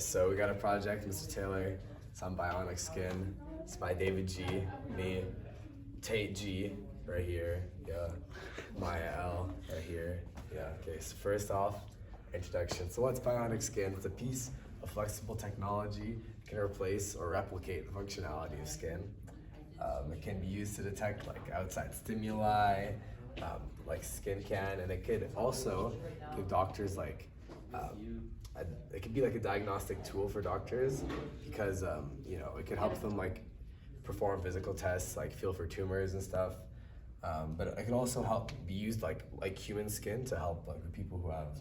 So we got a project, Mr. Taylor. It's on Bionic Skin. It's by David G, me, Tate G, right here. Yeah, Maya L, right here. Yeah. Okay. So first off, introduction. So what's Bionic Skin? It's a piece of flexible technology that can replace or replicate the functionality of skin. It can be used to detect like outside stimuli, like skin can, and it could also give doctors like it could be like a diagnostic tool for doctors because you know, it could help them like perform physical tests, like feel for tumors and stuff. But it can also help be used like human skin to help like the people who have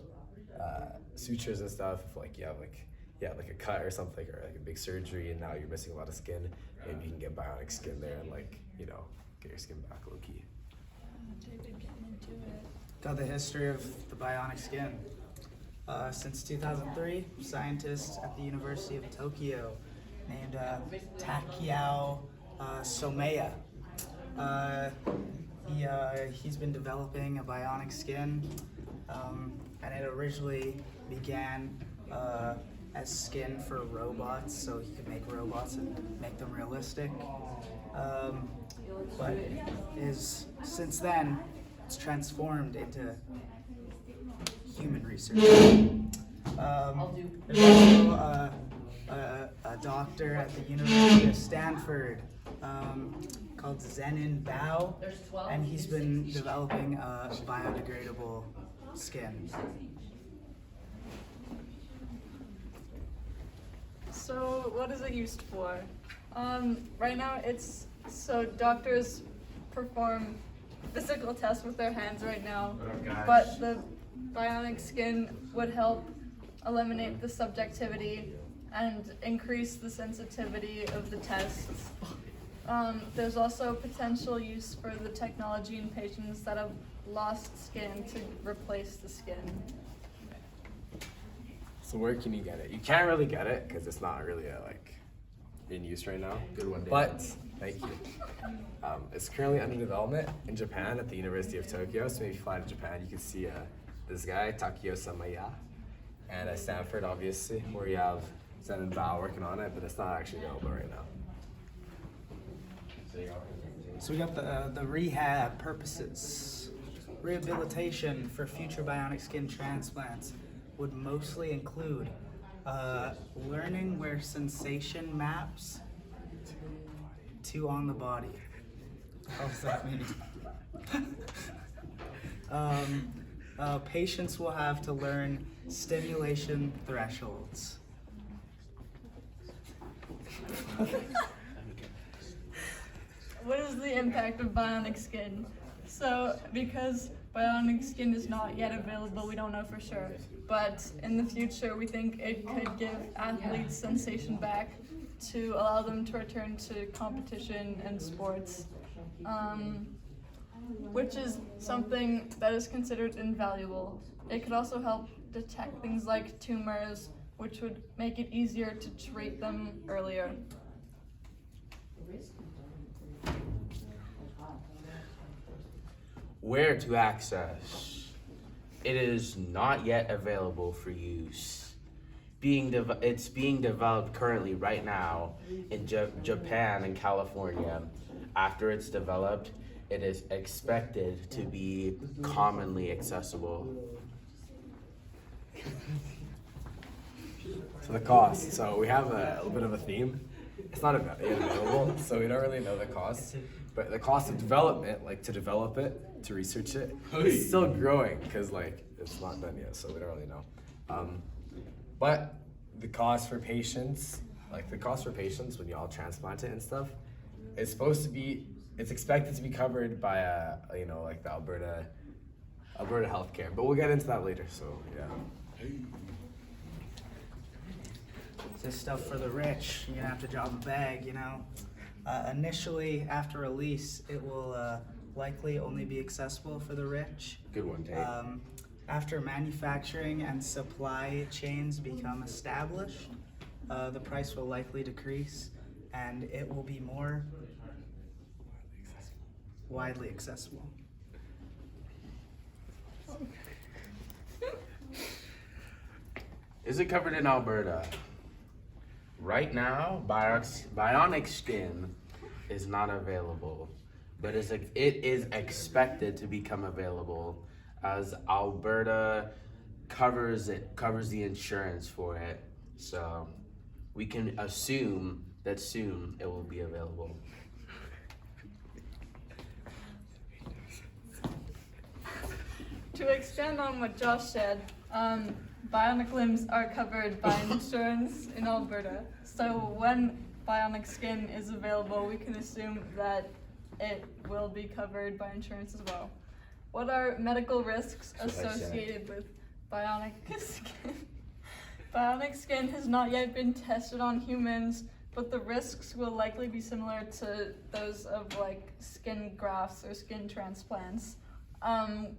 sutures and stuff. If like you have like a cut or something, or like a big surgery and now you're missing a lot of skin, maybe you can get bionic skin there and like, you know, get your skin back low key. David, getting into it. Got the history of the bionic skin. Since 2003, scientists at the University of Tokyo named Takeo Somaya. He's been developing a bionic skin, and it originally began as skin for robots, so he could make robots and make them realistic. But since then, it's transformed into human research. There's also a doctor at the University of Stanford called Zenon Bao, and he's been developing a biodegradable skin. So what is it used for? Right now it's so doctors perform physical tests with their hands right now, but the bionic skin would help eliminate the subjectivity and increase the sensitivity of the tests. There's also potential use for the technology in patients that have lost skin to replace the skin. So where can you get it? You can't really get it because it's not really like in use right now. Good one, Dave. But thank you. It's currently under development in Japan at the University of Tokyo. So maybe if you fly to Japan, you can see this guy Takeo Samaya, and at Stanford, obviously, where you have Zenon Bao working on it, but it's not actually available right now. So we got the rehab purposes. Rehabilitation for future bionic skin transplants would mostly include learning where sensation maps to on the body. What does that mean? Patients will have to learn stimulation thresholds. What is the impact of bionic skin? So, because bionic skin is not yet available, we don't know for sure. But in the future, we think it could give athletes sensation back to allow them to return to competition and sports, which is something that is considered invaluable. It could also help detect things like tumors, which would make it easier to treat them earlier. Where to access? It is not yet available for use. It's being developed currently right now in Japan and California. After it's developed, it is expected to be commonly accessible. So the cost. So we have a little bit of a theme. It's not available, so we don't really know the cost. But the cost of development, like to develop it, to research it, is still growing because like it's not done yet, so we don't really know. But the cost for patients, when you all transplant it and stuff, it's expected to be covered by like the Alberta healthcare. But we'll get into that later. So yeah. This stuff for the rich. You're gonna have to drop a bag, you know. Initially, after release, it will likely only be accessible for the rich. Good one, Tate. After manufacturing and supply chains become established, the price will likely decrease, and it will be more widely accessible. Is it covered in Alberta? Right now, Bionic skin is not available, but it is expected to become available as Alberta covers the insurance for it. So we can assume that soon it will be available. To expand on what Josh said, bionic limbs are covered by insurance in Alberta. So when bionic skin is available, we can assume that it will be covered by insurance as well. What are medical risks associated with bionic skin? Bionic skin has not yet been tested on humans, but the risks will likely be similar to those of like skin grafts or skin transplants.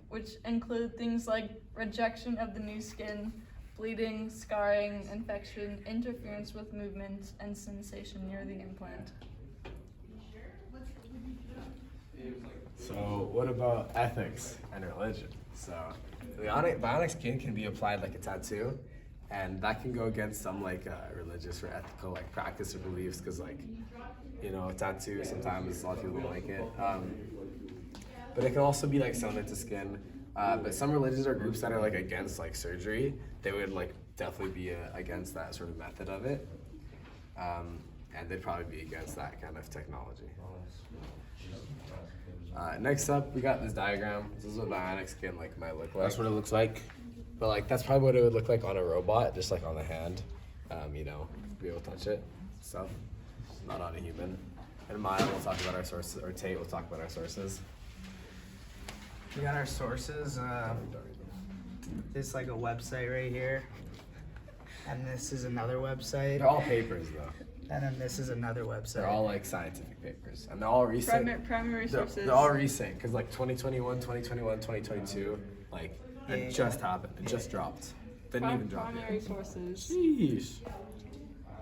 Which include things like rejection of the new skin, bleeding, scarring, infection, interference with movement, and sensation near the implant. So what about ethics and religion? So bionic skin can be applied like a tattoo, and that can go against some like religious or ethical like practice or beliefs, because like, you know, a tattoo sometimes a lot of people don't like it. But it can also be like sewn into skin. But some religions or groups that are like against like surgery, they would like definitely be against that sort of method of it. And they'd probably be against that kind of technology. Next up, we got this diagram. This is what bionic skin like might look like. That's what it looks like. But like that's probably what it would look like on a robot, just like on the hand. You know, be able to touch it, stuff. Not on a human. And Maya will talk about our sources, or Tate will talk about our sources. We got our sources. This like a website right here, and this is another website. They're all papers though. And then this is another website. They're all like scientific papers, and they're all recent. Primary sources. They're all recent, because like 2021, 2022, like it just happened. It just dropped. Didn't even drop yet. Primary sources. Sheesh.